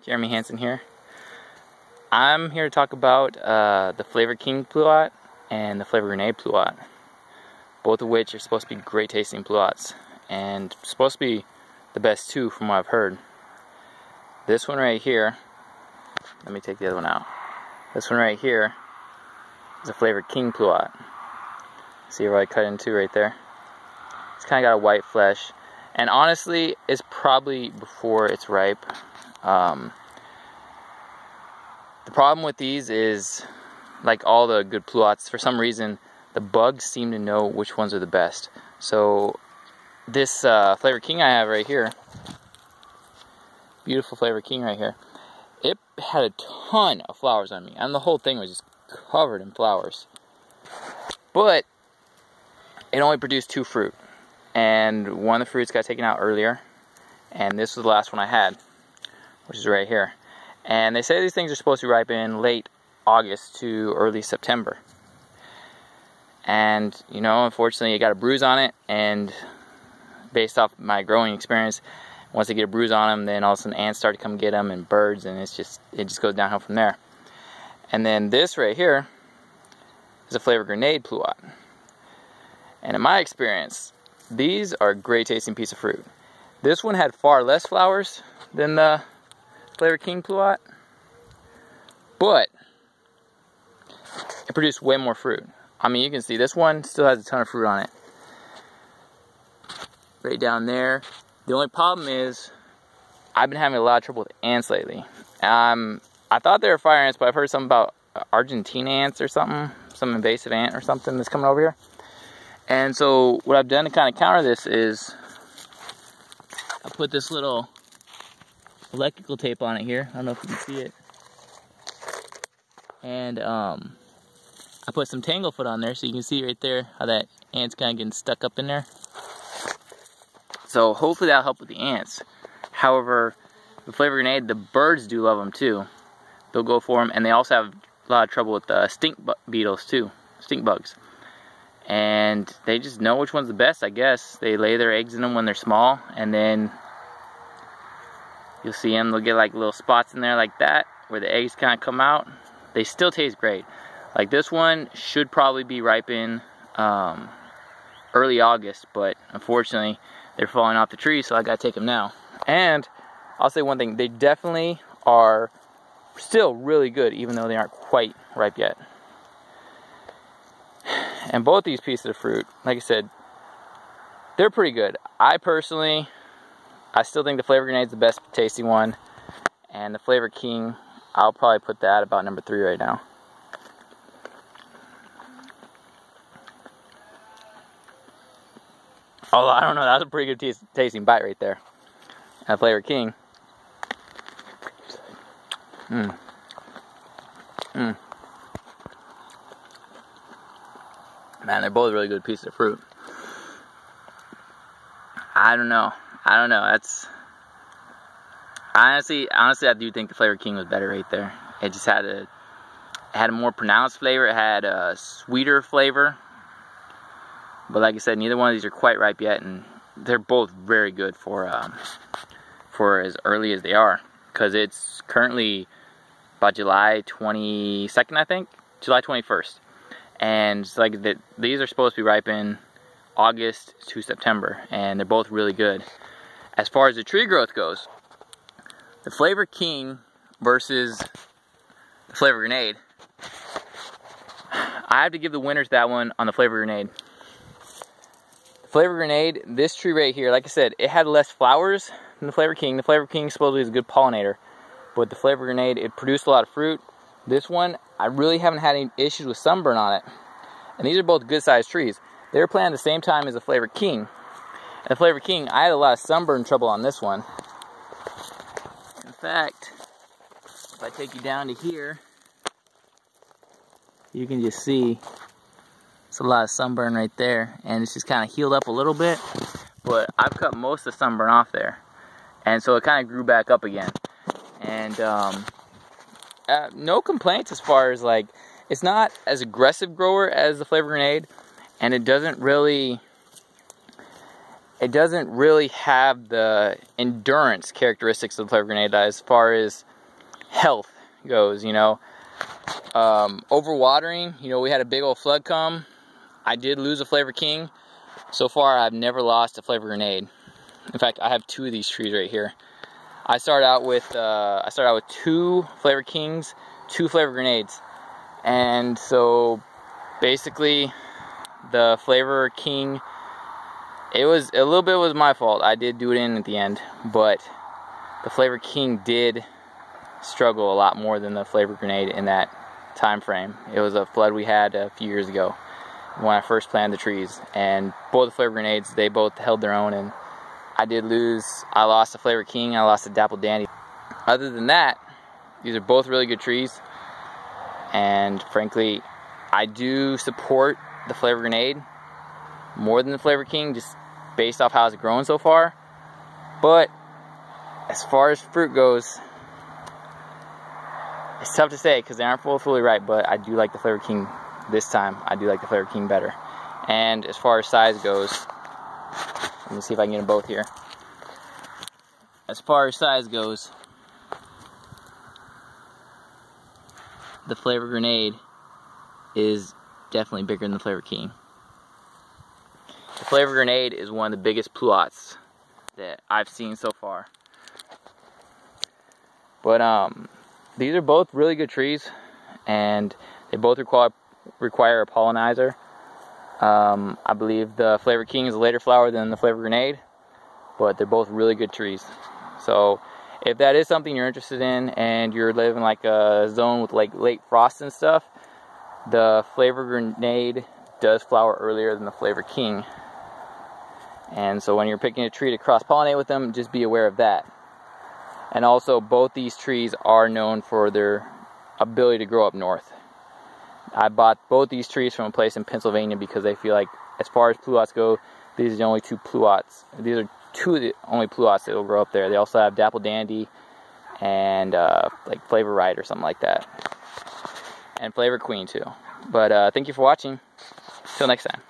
Jeremy Hansen here. I'm here to talk about the Flavor King Pluot and the Flavor Grenade Pluot, both of which are supposed to be great tasting pluots and supposed to be the best too from what I've heard. This one right here, let me take the other one out. This one right here is a Flavor King Pluot. See where I cut into right there? It's kind of got a white flesh, and honestly, it's probably before it's ripe. The problem with these is, like all the good pluots, for some reason the bugs seem to know which ones are the best. So this Flavor King I have right here, beautiful Flavor King right here, it had a ton of flowers on me, and the whole thing was just covered in flowers. But it only produced 2 fruit, and one of the fruits got taken out earlier, and this was the last one I had, which is right here. And they say these things are supposed to ripen late August to early September. And, you know, unfortunately it got a bruise on it, and based off my growing experience, once they get a bruise on them, then all of a sudden ants start to come get them, and birds, and it just goes downhill from there. And then this right here is a Flavor Grenade Pluot. And in my experience, these are a great tasting piece of fruit. This one had far less flowers than the Flavor King Pluot, but it produced way more fruit. I mean, you can see this one still has a ton of fruit on it. Right down there. The only problem is, I've been having a lot of trouble with ants lately. I thought they were fire ants, but I've heard something about Argentina ants or something, some invasive ant or something that's coming over here. And so what I've done to kind of counter this is, I put this little electrical tape on it here. I don't know if you can see it. And I put some Tanglefoot on there, so you can see right there how that ant's kind of getting stuck up in there. So hopefully that'll help with the ants. However, the Flavor Grenade, the birds do love them too. They'll go for them, and they also have a lot of trouble with stink beetles too, stink bugs. And they just know which one's the best, I guess. They lay their eggs in them when they're small, and then you'll see them, they'll get like little spots in there like that, where the eggs kind of come out. They still taste great. Like this one should probably be ripen early August, but unfortunately they're falling off the tree, so I gotta take them now. And I'll say one thing, they definitely are still really good, even though they aren't quite ripe yet. And both these pieces of fruit, like I said, they're pretty good. I still think the Flavor Grenade is the best tasting one, and the Flavor King, I'll probably put that about number 3 right now. Although, I don't know, that was a pretty good tasting bite right there. And the Flavor King. Man, they're both really good pieces of fruit. I don't know. That's honestly, I do think the Flavor King was better right there. It just had a more pronounced flavor. It had a sweeter flavor. But like I said, neither one of these are quite ripe yet, and they're both very good for as early as they are, because it's currently about July 22nd, I think, July 21st, and like these are supposed to be ripen August to September, and they're both really good. As far as the tree growth goes, the Flavor King versus the Flavor Grenade, I have to give the winners that one on the Flavor Grenade. The Flavor Grenade, this tree right here, like I said, it had less flowers than the Flavor King. The Flavor King supposedly is a good pollinator, but the Flavor Grenade, it produced a lot of fruit. This one, I really haven't had any issues with sunburn on it. And these are both good sized trees. They were planted at the same time as the Flavor King. And the Flavor King, I had a lot of sunburn trouble on this one. In fact, if I take you down to here, you can just see it's a lot of sunburn right there, and it's just kind of healed up a little bit, but I've cut most of the sunburn off there, and so it kind of grew back up again. And no complaints as far as, like, it's not as aggressive grower as the Flavor Grenade, and it doesn't really have the endurance characteristics of the Flavor Grenade as far as health goes, you know. Overwatering, you know, we had a big old flood come. I did lose a Flavor King. So far, I've never lost a Flavor Grenade. In fact, I have 2 of these trees right here. I started out with 2 Flavor Kings, 2 Flavor Grenades, and so basically the Flavor King, a little bit was my fault. I did do it in at the end, but the Flavor King did struggle a lot more than the Flavor Grenade in that time frame. It was a flood we had a few years ago when I first planted the trees, and both the Flavor Grenades, they both held their own, and I lost the Flavor King, I lost the Dapple Dandy. Other than that, these are both really good trees, and frankly, I do support the Flavor Grenade more than the Flavor King, just based off how it's grown so far. But as far as fruit goes, it's tough to say because they aren't fully ripe, but I do like the Flavor King this time. I do like the Flavor King better. And as far as size goes, let me see if I can get them both here. As far as size goes, the Flavor Grenade is definitely bigger than the Flavor King. The Flavor Grenade is one of the biggest pluots that I've seen so far. But these are both really good trees, and they both require a pollinizer. I believe the Flavor King is a later flower than the Flavor Grenade, but they're both really good trees. So if that is something you're interested in and you're living like a zone with like late frost and stuff, the Flavor Grenade does flower earlier than the Flavor King. And so when you're picking a tree to cross-pollinate with them, just be aware of that. And also, both these trees are known for their ability to grow up north. I bought both these trees from a place in Pennsylvania because they feel like, as far as pluots go, these are the only 2 pluots. These are 2 of the only pluots that will grow up there. They also have Dapple Dandy and like Flavor Ride or something like that. And Flavor Queen too. But thank you for watching. Till next time.